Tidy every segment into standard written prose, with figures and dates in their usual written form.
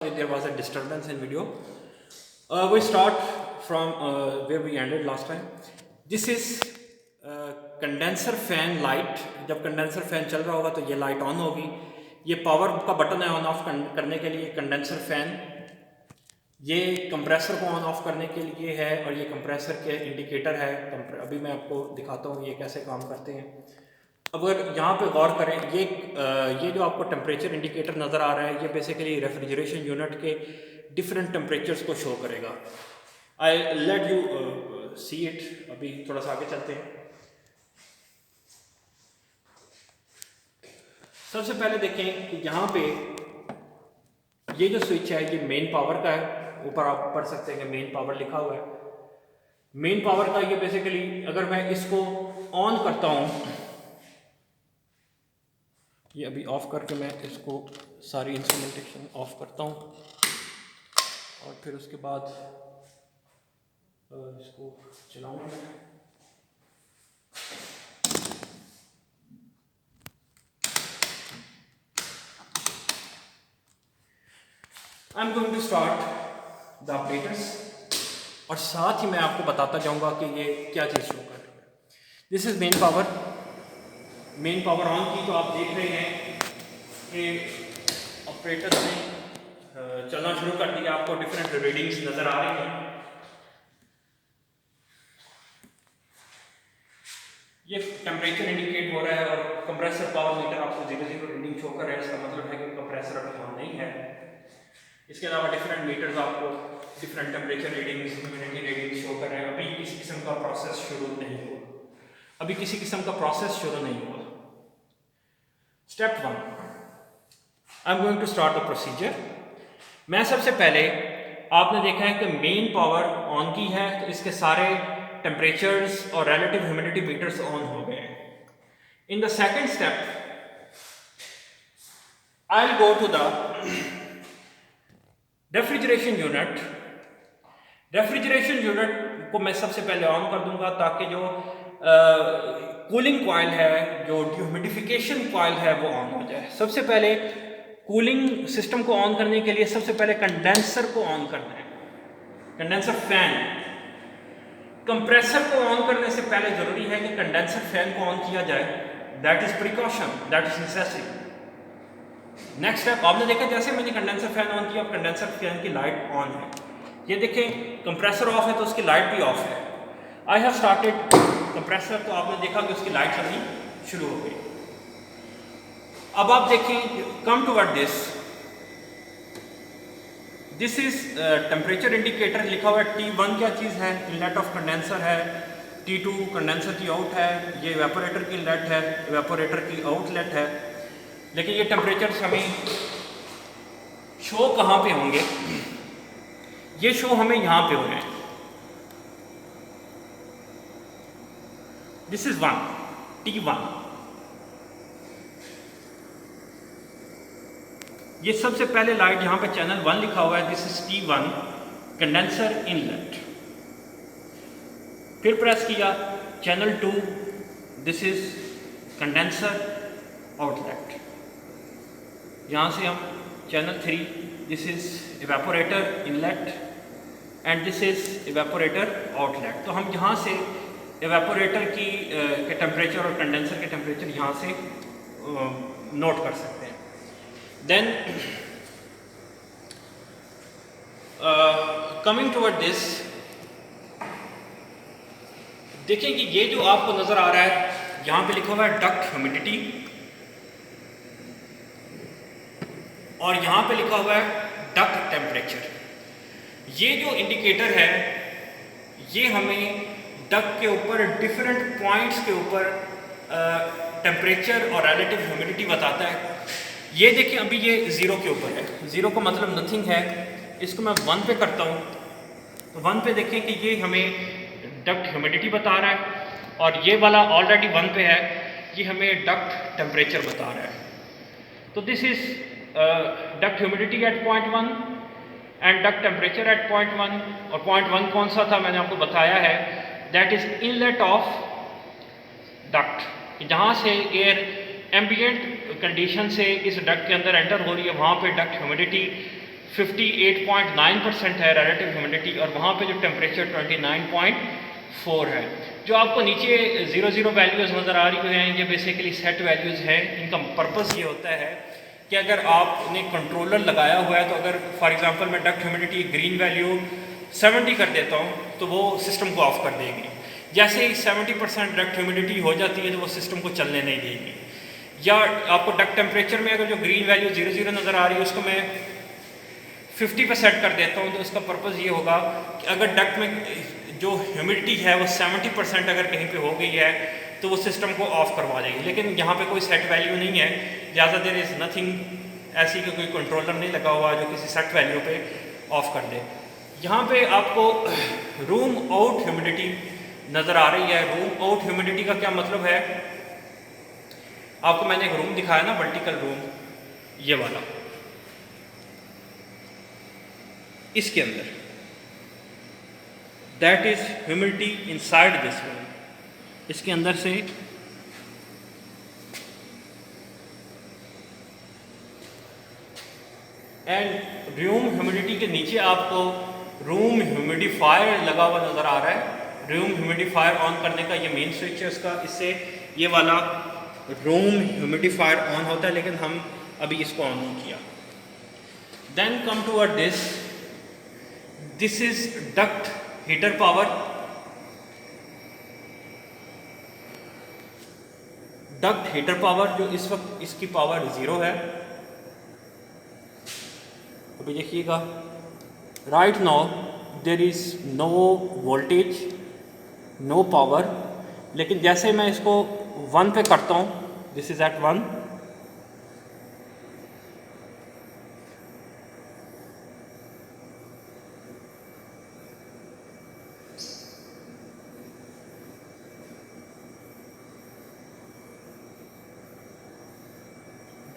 There was a disturbance in video. We start from where we ended last time. This is condenser fan light. जब condenser fan चल रहा होगा तो ये light on होगी. ये पावर का बटन है ऑन ऑफ करने के लिए कंडेंसर फैन. ये कंप्रेसर को ऑन ऑफ करने के लिए है और ये कंप्रेसर के इंडिकेटर है. अभी मैं आपको दिखाता हूँ ये कैसे काम करते हैं. अगर यहाँ पे गौर करें, ये जो आपको टेम्परेचर इंडिकेटर नज़र आ रहा है, ये बेसिकली रेफ्रिजरेशन यूनिट के डिफरेंट टेम्परेचर्स को शो करेगा. I let you see it. अभी थोड़ा सा आगे चलते हैं. सबसे पहले देखें कि यहाँ पे ये जो स्विच है ये मेन पावर का है. ऊपर आप पढ़ सकते हैं कि मेन पावर लिखा हुआ है. मेन पावर का ये बेसिकली अगर मैं इसको ऑन करता हूँ, ये अभी ऑफ करके मैं इसको सारी इंस्ट्रूमेंटेशन ऑफ करता हूँ और फिर उसके बाद इसको चलाऊंगा. I am going to start the operators और साथ ही मैं आपको बताता जाऊंगा कि ये क्या चीज़ शो कर रही है. This is main power. Main power on की तो आप देख रहे हैं कि ऑपरेटर ने चलना शुरू कर दिया. आपको डिफरेंट रीडिंग्स नज़र आ रही हैं. ये टेम्परेचर इंडिकेट हो रहा है और कंप्रेसर पावर मीटर आपको 0 रीडिंग शो कर रहा है. इसका मतलब है कि कंप्रेसर अभी ऑन नहीं है. इसके अलावा डिफरेंट मीटर्स आपको different temperature readings, humidity readings show कर रहे हैं. अभी किसी किस्म का प्रोसेस शुरू नहीं हुआ. अभी किसी किस्म का प्रोसेस शुरू नहीं हुआ. Step 1, I am going to start the procedure. मैं सबसे पहले, आपने देखा है कि मेन पावर ऑन की है तो इसके सारे टेम्परेचर्स और रिलेटिव ह्यूमिडिटी मीटर्स ऑन हो गए हैं. In the second step I will go to the refrigeration unit. Refrigeration unit को मैं सबसे पहले ऑन कर दूंगा ताकि जो कूलिंग कॉइल है, जो ह्यूमिडिफिकेशन कॉइल है वो ऑन हो जाए. सबसे पहले कूलिंग सिस्टम को ऑन करने के लिए सबसे पहले कंडेंसर को ऑन करना है. Condenser fan. कंप्रेसर को ऑन करने से पहले जरूरी है कि कंडेंसर फैन को ऑन किया जाए. That is precaution, that is necessary. Next step, आपने देखा जैसे मैंने कंडेंसर फैन ऑन किया, कंडेंसर फैन की लाइट ऑन है. ये देखें कंप्रेसर ऑफ है तो उसकी लाइट भी ऑफ है. आई हैव स्टार्टेड कंप्रेसर, तो आपने देखा कि उसकी लाइट चलनी शुरू हो गई. अब आप देखें, come toward this. This is temperature indicator लिखा हुआ है. T1 क्या चीज़ है? इनलेट ऑफ कंडेंसर है. T2 कंडेंसर की आउट है. ये इवेपोरेटर की इनलेट है, इवेपोरेटर की आउटलेट है. लेकिन ये टेम्परेचर हमें शो कहाँ पे होंगे? ये शो हमें यहाँ पे हो रहे हैं. This is 1, T1. ये सबसे पहले लाइट यहाँ पे चैनल 1 लिखा हुआ है. This is T1 condenser inlet. फिर प्रेस किया channel 2. This is condenser outlet. यहाँ से हम channel 3. This is evaporator inlet and this is evaporator outlet. to हम यहाँ से इवेपोरेटर की के टेम्परेचर और कंडेंसर के टेम्परेचर यहाँ से नोट कर सकते हैं. देन कमिंग टुवर्ड दिस, देखिए कि ये जो आपको नज़र आ रहा है, यहाँ पे लिखा हुआ है डक्ट ह्यूमिडिटी और यहाँ पे लिखा हुआ है डक्ट टेम्परेचर. ये जो इंडिकेटर है ये हमें डक्ट के ऊपर डिफरेंट पॉइंट्स के ऊपर टेम्परेचर और रिलेटिव ह्यूमिडिटी बताता है. ये देखिए अभी ये 0 के ऊपर है. 0 का मतलब नथिंग है. इसको मैं 1 पे करता हूँ तो 1 पे देखें कि ये हमें डक्ट ह्यूमिडिटी बता रहा है और ये वाला ऑलरेडी 1 पे है, ये हमें डक्ट टेम्परेचर बता रहा है. तो this is duct humidity at point 1 and duct temperature at point 1. और पॉइंट 1 कौन सा था? मैंने आपको बताया है, that is inlet of duct. जहाँ से एयर एम्बिएंट कंडीशन से इस डक्ट के अंदर एंटर हो रही है, वहाँ पे डक्ट ह्यूमिडिटी 58.9% है रिलेटिव ह्यूमिडिटी, और वहाँ पे जो टेम्परेचर 29.4 है। जो आपको नीचे 00 वैल्यूज़ नज़र आ रही हैं, ये बेसिकली सेट वैल्यूज़ हैं। इनका पर्पस ये होता है कि अगर आपने कंट्रोलर लगाया हुआ है, तो अगर फॉर एग्जांपल मैं डक्ट ह्यूमिडिटी ग्रीन वैल्यू 70 कर देता हूँ तो वो सिस्टम को ऑफ कर देगी। जैसे ही 70% डक्ट ह्यूमिडिटी हो जाती है तो वो सिस्टम को चलने नहीं देगी। या आपको डक्ट टेम्परेचर में अगर जो ग्रीन वैल्यू 00 नज़र आ रही है उसको मैं 50 पे सेट कर देता हूँ, तो उसका पर्पज़ ये होगा कि अगर डक्ट में जो ह्यूमिडिटी है वो 70% अगर कहीं पे हो गई है तो वो सिस्टम को ऑफ करवा देगी। लेकिन यहाँ पे कोई सेट वैल्यू नहीं है, लिहाजा देयर इज़ नथिंग ऐसी कि कोई कंट्रोलर नहीं लगा हुआ जो किसी सेट वैल्यू पे ऑफ कर दे। यहाँ पे आपको रूम आउट ह्यूमिडिटी नज़र आ रही है। रूम आउट ह्यूमिडिटी का क्या मतलब है? आपको मैंने एक रूम दिखाया ना, वर्टिकल रूम, ये वाला, इसके अंदर that is humidity inside this room. इसके अंदर से एंड रूम ह्यूमिडिटी के नीचे आपको रूम ह्यूमिडिफायर लगा हुआ नज़र आ रहा है। रूम ह्यूमिडिफायर ऑन करने का ये मेन स्विच है उसका, इससे ये वाला रूम ह्यूमिडिफायर ऑन होता है, लेकिन हम अभी इसको ऑन नहीं किया। Then come to a this is duct heater power. Duct heater power जो इस वक्त इसकी पावर 0 है। अभी देखिएगा, right now there is no voltage, no power, लेकिन जैसे मैं इसको 1 पे करता हूँ, this is at 1,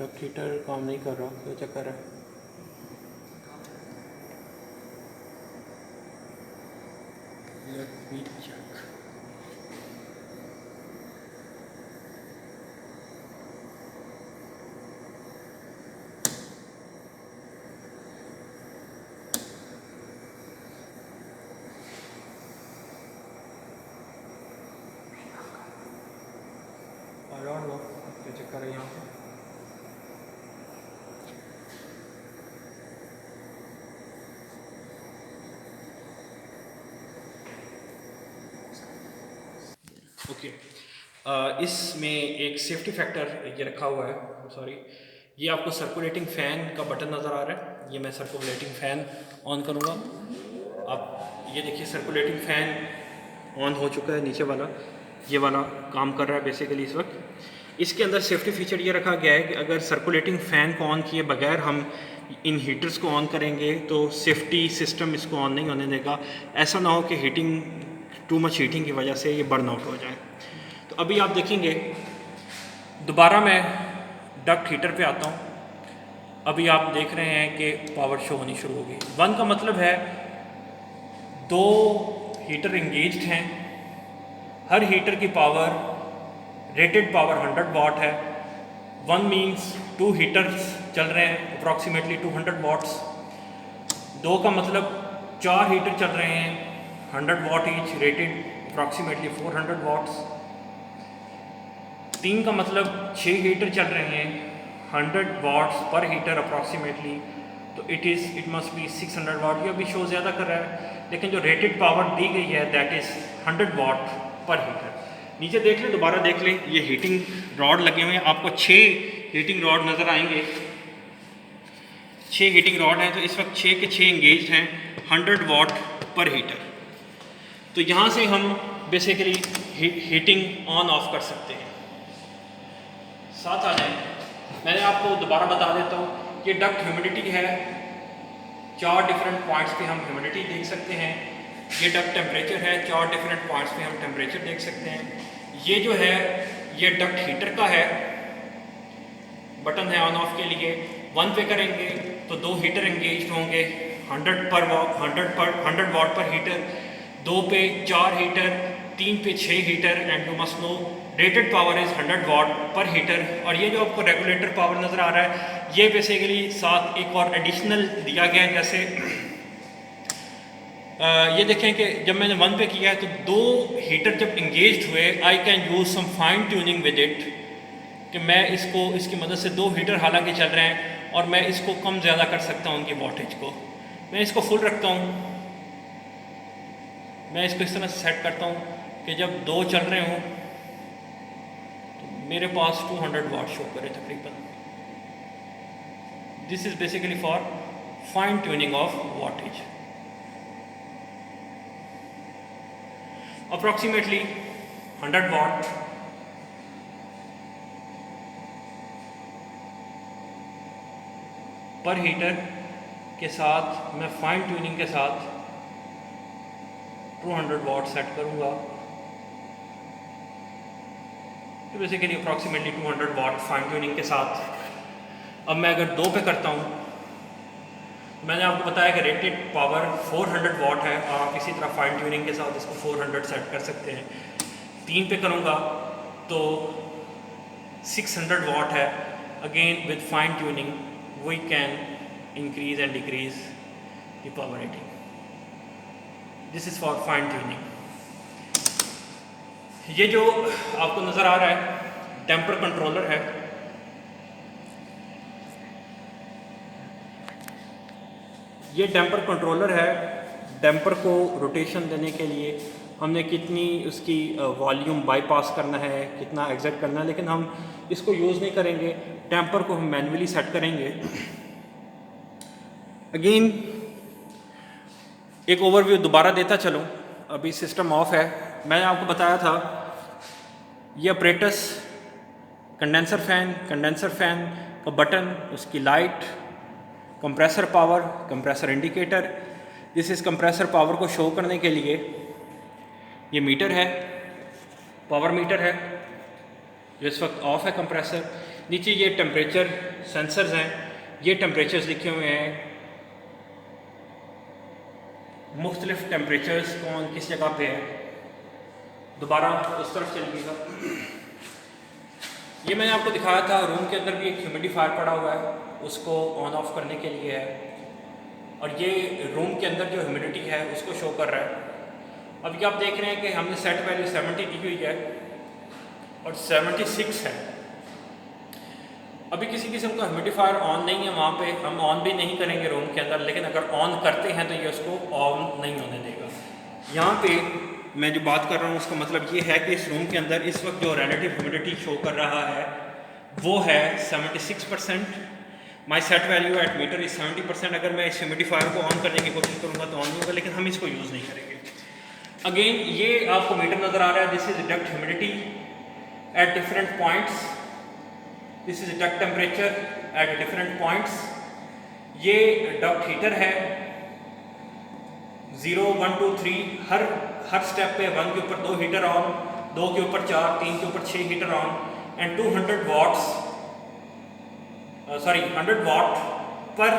duct heater काम नहीं कर रहा, क्या चक्कर है? Let me check. I don't know, क्या चक्कर है यहाँ पे? ओके, इसमें एक सेफ्टी फैक्टर ये रखा हुआ है, सॉरी, ये आपको सर्कुलेटिंग फ़ैन का बटन नज़र आ रहा है। ये मैं सर्कुलेटिंग फ़ैन ऑन करूँगा, आप ये देखिए सर्कुलेटिंग फ़ैन ऑन हो चुका है। नीचे वाला ये वाला काम कर रहा है बेसिकली इस वक्त। इसके अंदर सेफ्टी फीचर ये रखा गया है कि अगर सर्कुलेटिंग फ़ैन को ऑन किए बगैर हम इन हीटर्स को ऑन करेंगे तो सेफ्टी सिस्टम इसको ऑन नहीं होने देगा। ऐसा ना हो कि हीटिंग, टू मच हीटिंग की वजह से ये बर्न आउट हो जाए। तो अभी आप देखेंगे, दोबारा मैं डक्ट हीटर पे आता हूँ। अभी आप देख रहे हैं कि पावर शो होनी शुरू हो गई। 1 का मतलब है 2 हीटर इंगेज्ड हैं। हर हीटर की पावर, रेटेड पावर 100 वाट है। 1 मीन्स 2 हीटर्स चल रहे हैं अप्रॉक्सीमेटली 200 वाट्स। 2 का मतलब 4 हीटर चल रहे हैं 100 वाट ईच, रेटेड अप्रॉक्सीमेटली 400 वाट्स। 3 का मतलब 6 हीटर चल रहे हैं 100 वाट्स पर हीटर अप्रॉक्सीमेटली, तो इट मस्ट बी 600 वाट। ये अभी शो ज़्यादा कर रहा है, लेकिन जो रेटेड पावर दी गई है दैट इज़ 100 वाट पर हीटर। नीचे देख लें, दोबारा देख लें, ये हीटिंग रॉड लगे हुए हैं। आपको 6 हीटिंग रॉड नज़र आएंगे। 6 हीटिंग रॉड हैं, तो इस वक्त 6 के 6 इंगेज हैं 100 वाट पर हीटर। तो यहाँ से हम बेसिकली हीटिंग ऑन ऑफ कर सकते हैं। साथ आ जाए, मैंने आपको दोबारा बता देता हूँ, ये डक्ट ह्यूमिडिटी है। 4 डिफरेंट पॉइंट्स पे हम ह्यूमिडिटी देख सकते हैं। ये डक्ट टेम्परेचर है, 4 डिफरेंट पॉइंट्स पे हम टेम्परेचर देख सकते हैं। ये जो है ये डक्ट हीटर का है, बटन है ऑन ऑफ के लिए। 1 पे करेंगे तो 2 हीटर एंगेज होंगे 100 वाट पर हीटर। 2 पे 4 हीटर, 3 पे 6 heater, and you must know rated power is 100 वाट पर हीटर। और ये जो आपको रेगुलेटर पावर नज़र आ रहा है ये बेसिकली साथ एक और एडिशनल दिया गया है। जैसे ये देखें कि जब मैंने 1 पे किया है तो 2 हीटर जब इंगेज हुए, I can use some fine tuning with it, कि मैं इसकी मदद से 2 हीटर हालांकि चल रहे हैं और मैं इसको कम ज़्यादा कर सकता हूँ उनकी वोल्टेज को। मैं इसको फुल रखता हूँ, मैं इसको इस तरह से सेट करता हूँ कि जब 2 चल रहे हों तो मेरे पास 200 वाट शो करे तकरीबन। This is basically for fine tuning of voltage. Approximately 100 वाट पर हीटर के साथ मैं फाइन ट्यूनिंग के साथ 200 वाट सेट करूँगा। तो बेसिकली अप्रॉक्सीमेटली 200 वाट फाइन ट्यूनिंग के साथ। अब मैं अगर 2 पे करता हूँ, मैंने आपको बताया कि रेटेड पावर 400 वाट है, आप इसी तरह फाइन ट्यूनिंग के साथ इसको 400 सेट कर सकते हैं। 3 पे करूँगा तो 600 वाट है। Again with fine tuning we can increase and decrease the power rating. This is for fine tuning. ये जो आपको नज़र आ रहा है टेम्पर कंट्रोलर है। ये टेम्पर कंट्रोलर है। टेम्पर को रोटेशन देने के लिए हमने कितनी उसकी वॉल्यूम बाईपास करना है, कितना एग्जैक्ट करना है, लेकिन हम इसको यूज़ नहीं करेंगे। टेम्पर को हम मैन्युअली सेट करेंगे। अगेन एक ओवरव्यू दोबारा देता चलूँ। अभी सिस्टम ऑफ है। मैंने आपको बताया था ये अपरेटस, कंडेंसर फ़ैन का बटन, उसकी light, compressor power, compressor indicator. This is compressor power को शो करने के लिए ये मीटर है, पावर मीटर है जो इस वक्त ऑफ है कंप्रेसर। नीचे ये टेम्परेचर सेंसर्स हैं। ये टेम्परेचर्स लिखे हुए हैं, मुख्तलिफ टेम्परेचर्स कौन किस जगह पे है। दोबारा उस तरफ चलिएगा। ये मैंने आपको दिखाया था रूम के अंदर भी एक ह्यूमिडिफायर पड़ा हुआ है, उसको ऑन ऑफ करने के लिए है। और ये रूम के अंदर जो ह्यूमिडिटी है उसको शो कर रहा है। अब ये आप देख रहे हैं कि हमने सेट वैल्यू 70 दी हुई है और 76 है। अभी किसी किस्म का ह्यूमिडिफायर ऑन नहीं है वहाँ पे, हम ऑन भी नहीं करेंगे रूम के अंदर, लेकिन अगर ऑन करते हैं तो ये उसको ऑन नहीं होने देगा। यहाँ पे मैं जो बात कर रहा हूँ उसका मतलब ये है कि इस रूम के अंदर इस वक्त जो रिलेटिव ह्यूमिडिटी शो कर रहा है वो है 76%। My set value at meter is 70%। अगर मैं इस ह्यूमिडिफायर को ऑन करने की कोशिश करूँगा तो ऑन नहीं होगा, लेकिन हम इसको यूज़ नहीं करेंगे। अगेन ये आपको मीटर नज़र आ रहा है। This is duct humidity at different points. This is duct temperature at different points. ये डक्ट हीटर है। 0, 1, 2, 3 हर स्टेप पे 1 के ऊपर 2 हीटर ऑन, 2 के ऊपर 4, 3 के ऊपर 6 हीटर ऑन एंड 100 वाट पर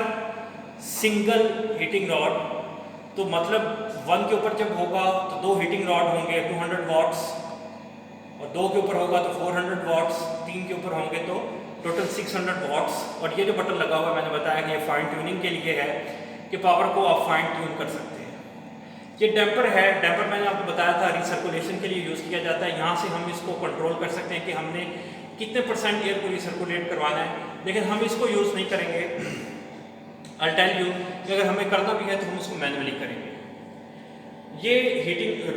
सिंगल हीटिंग रॉड। तो मतलब 1 के ऊपर जब होगा तो 2 हीटिंग रॉड होंगे 200 वाट्स, और 2 के ऊपर होगा तो 400 वाट्स, 3 के ऊपर होंगे तो टोटल 600 वाट्स। और ये जो बटन लगा हुआ है मैंने बताया कि ये फाइन ट्यूनिंग के लिए है कि पावर को आप फाइन ट्यून कर सकते हैं। ये डैम्पर है। डैम्पर मैंने आपको बताया था रिसर्कुलेशन के लिए यूज़ किया जाता है। यहाँ से हम इसको कंट्रोल कर सकते हैं कि हमने कितने % एयर को रिसर्कुलेट करवाना है, लेकिन हम इसको यूज़ नहीं करेंगे। आई टेल यू कि अगर हमें करना भी है तो हम उसको मैनुअली करेंगे। ये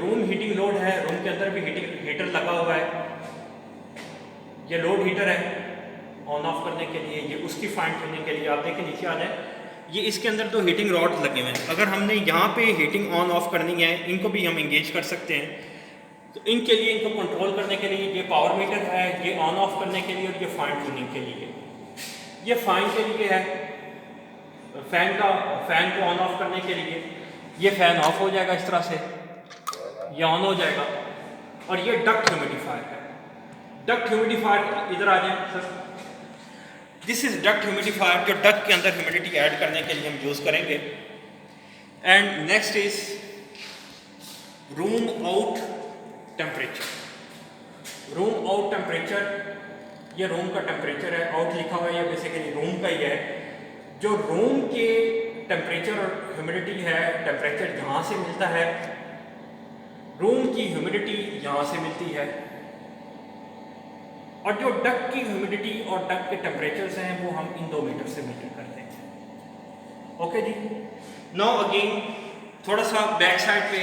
रूम हीटिंग लोड है। रूम के अंदर भी हीटर लगा हुआ है। ये लोड हीटर है ऑन ऑफ करने के लिए, ये उसकी फाइन ट्यूनिंग के लिए। आप देखें नीचे आ जाए, ये इसके अंदर तो हीटिंग रॉड्स लगे हुए हैं। अगर हमने यहाँ पे हीटिंग ऑन ऑफ करनी है, इनको भी हम इंगेज कर सकते हैं। तो इनके लिए, इनको कंट्रोल करने के लिए ये पावर मीटर है, ये ऑन ऑफ करने के लिए, और ये फाइन ट्यूनिंग के लिए। ये फाइन के लिए है, फैन को ऑन ऑफ करने के लिए। ये फैन ऑफ हो जाएगा इस तरह से, ये ऑन हो जाएगा। और ये डक्ट ह्यूमिडिफायर है। डक्ट ह्यूमिडिफायर, इधर आ जाए sir. This is duct humidifier, जो डक्ट के अंदर ह्यूमिडिटी ऐड करने के लिए हम यूज़ करेंगे। And next is room out temperature. Room out temperature, ये रूम का टेम्परेचर है, आउट लिखा हुआ है, ये बेसिकली रूम का ही है। जो रूम के टेम्परेचर और ह्यूमिडिटी है, टेम्परेचर यहाँ से मिलता है, रूम की ह्यूमिडिटी यहाँ से मिलती है, और जो डक्ट की ह्यूमिडिटी और डक्ट के टेम्परेचर्स हैं वो हम इन 2 मीटर से मेजर करते हैं। ओके जी। नाउ अगेन थोड़ा सा बैक साइड पे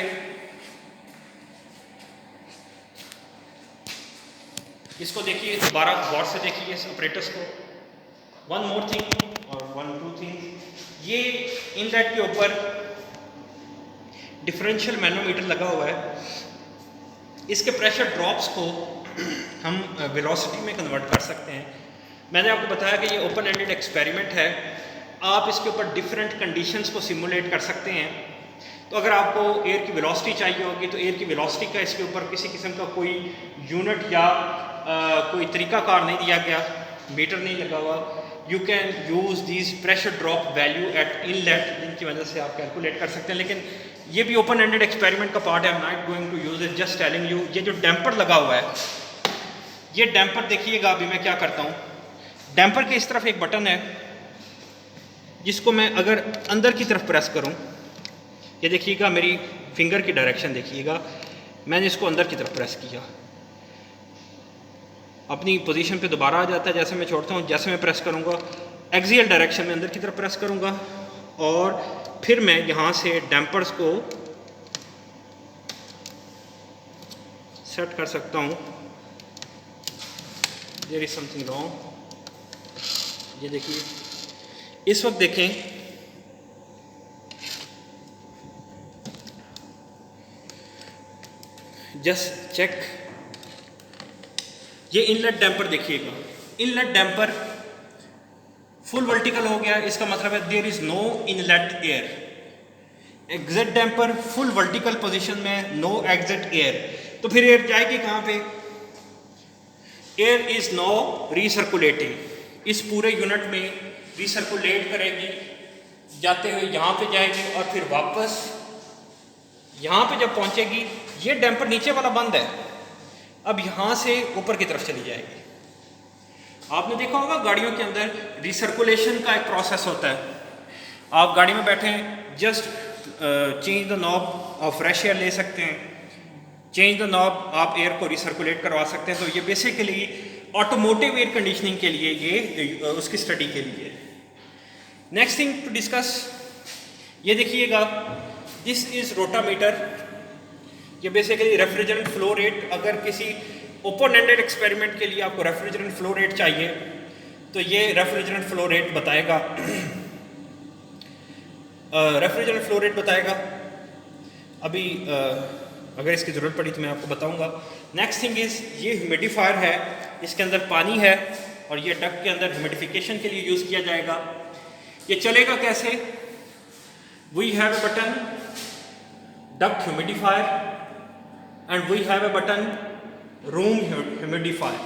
इसको देखिए, दोबारा गौर से देखिए इस ऑपरेटर्स को। वन मोर थिंग और वन टू थिंग, ये इनलेट के ऊपर डिफरेंशियल मैनोमीटर लगा हुआ है। इसके प्रेशर ड्रॉप्स को हम वेलोसिटी में कन्वर्ट कर सकते हैं। मैंने आपको बताया कि ये ओपन एंडेड एक्सपेरिमेंट है, आप इसके ऊपर डिफरेंट कंडीशंस को सिमुलेट कर सकते हैं। तो अगर आपको एयर की वेलोसिटी चाहिए होगी तो एयर की वेलोसिटी का इसके ऊपर किसी किस्म का कोई यूनिट या कोई तरीकाकार नहीं दिया गया, मीटर नहीं लगा हुआ। You can use this pressure drop value eight inlet, जिनकी वजह से आप कैलकुलेट कर सकते हैं। लेकिन ये भी ओपन एंडेड एक्सपेरिमेंट का पार्ट है, I am not going to use it, just telling you. ये जो डैम्पर लगा हुआ है, ये डैम्पर देखिएगा, अभी मैं क्या करता हूँ, डैम्पर के इस तरफ एक बटन है जिसको मैं अगर अंदर की तरफ प्रेस करूँ, ये देखिएगा मेरी फिंगर की डायरेक्शन देखिएगा, मैंने इसको अंदर की तरफ प्रेस किया, अपनी पोजीशन पे दोबारा आ जाता है। जैसे मैं छोड़ता हूँ, जैसे मैं प्रेस करूँगा एक्सियल डायरेक्शन में अंदर की तरफ प्रेस करूँगा, और फिर मैं यहाँ से डैम्पर्स को सेट कर सकता हूँ। There is something wrong. ये देखिए, इस वक्त देखें, जस्ट चेक, ये इनलेट डैम्पर देखिएगा, इनलेट डैम्पर फुल वर्टिकल हो गया, इसका मतलब है there is no inlet air. Exit damper full vertical position में, नो एग्जिट एयर, तो फिर एयर जाएगी कहाँ पे? एयर इज नो रिसर्कुलेटिंग, इस पूरे यूनिट में रिसर्कुलेट करेगी, जाते हुए यहाँ पे जाएगी और फिर वापस यहाँ पे जब पहुँचेगी, ये डैम्पर नीचे वाला बंद है, अब यहाँ से ऊपर की तरफ चली जाएगी। आपने देखा होगा गाड़ियों के अंदर रिसर्कुलेशन का एक प्रोसेस होता है। आप गाड़ी में बैठे हैं, जस्ट चेंज द नॉब और फ्रेश एयर ले सकते हैं, चेंज द नॉब, आप एयर को रिसर्कुलेट करवा सकते हैं। तो ये बेसिकली ऑटोमोटिव एयर कंडीशनिंग के लिए, ये उसकी स्टडी के लिए। नेक्स्ट थिंग टू डिस्कस, ये देखिएगा, दिस इज रोटामीटर। ये बेसिकली रेफ्रिजरेंट फ्लो रेट, अगर किसी ओपन एंडेड एक्सपेरिमेंट के लिए आपको रेफ्रिजरेंट फ्लो रेट चाहिए तो ये रेफ्रिजरेंट फ्लो रेट बताएगा, रेफ्रिजरेंट फ्लो रेट बताएगा। अभी अगर इसकी ज़रूरत पड़ी तो मैं आपको बताऊंगा। नेक्स्ट थिंग इज़, ये ह्यूमिडिफायर है, इसके अंदर पानी है और ये डक्ट के अंदर ह्यूमिडिफिकेशन के लिए यूज़ किया जाएगा। ये चलेगा कैसे? We have a button duct humidifier and we have a button room humidifier।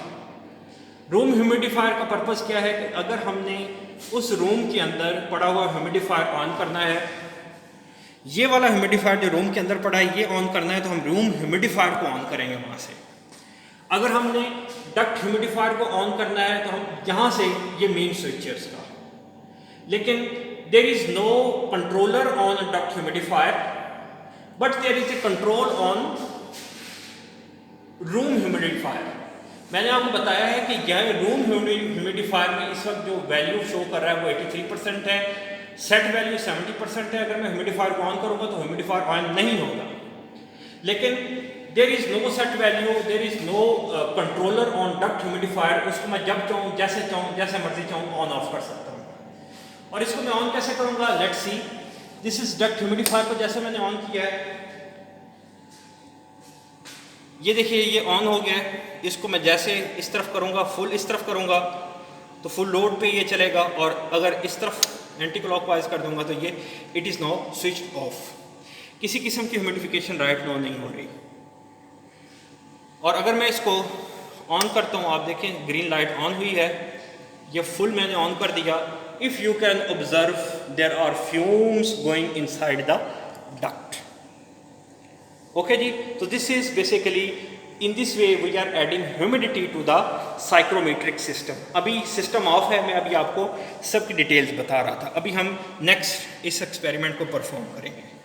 Room humidifier का पर्पस क्या है कि अगर हमने उस रूम के अंदर पड़ा हुआ ह्यूमिडिफायर ऑन करना है, ये वाला ह्यूमिडिफायर जो रूम के अंदर पड़ा है ये ऑन करना है, तो हम रूम ह्यूमिडिफायर को ऑन करेंगे वहाँ से। अगर हमने डक्ट ह्यूमिडिफायर को ऑन करना है तो हम यहाँ से, ये मेन स्विच है उसका, लेकिन there is no controller on duct humidifier but there is a control on room humidifier. मैंने आपको बताया है कि यह रूम ह्यूमिडिफायर में इस वक्त जो वैल्यू शो कर रहा है वो 83% है, सेट वैल्यू 70% है। अगर मैं ह्यूमिडिफायर को ऑन करूंगा तो ह्यूमिडिफायर ऑन नहीं होगा, लेकिन there is no set value, there is no controller on duct humidifier. उसको मैं जब चाहूँ, जैसे मर्जी चाहूँ ऑन ऑफ कर सकता हूँ। और इसको मैं ऑन कैसे करूँगा? Let's see, this is duct humidifier को जैसे मैंने ऑन किया है, ये देखिए ये ऑन हो गया है। इसको मैं जैसे इस तरफ करूँगा, फुल इस तरफ करूँगा तो फुल लोड पे ये चलेगा, और अगर इस तरफ एंटी क्लॉकवाइज कर दूंगा तो ये it is now switch off. किसी किस्म की ह्यूमिडिफिकेशन राइट नाउ नहीं हो रही। और अगर मैं इसको ऑन करता हूँ, आप देखें ग्रीन लाइट ऑन हुई है, ये फुल मैंने ऑन कर दिया। If you can observe there are fumes going inside the duct. Okay ji, तो this is basically in this way we are adding humidity to the psychrometric system. अभी system off है, मैं अभी आपको सबकी डिटेल्स बता रहा था। अभी हम नेक्स्ट इस एक्सपेरिमेंट को परफॉर्म करेंगे।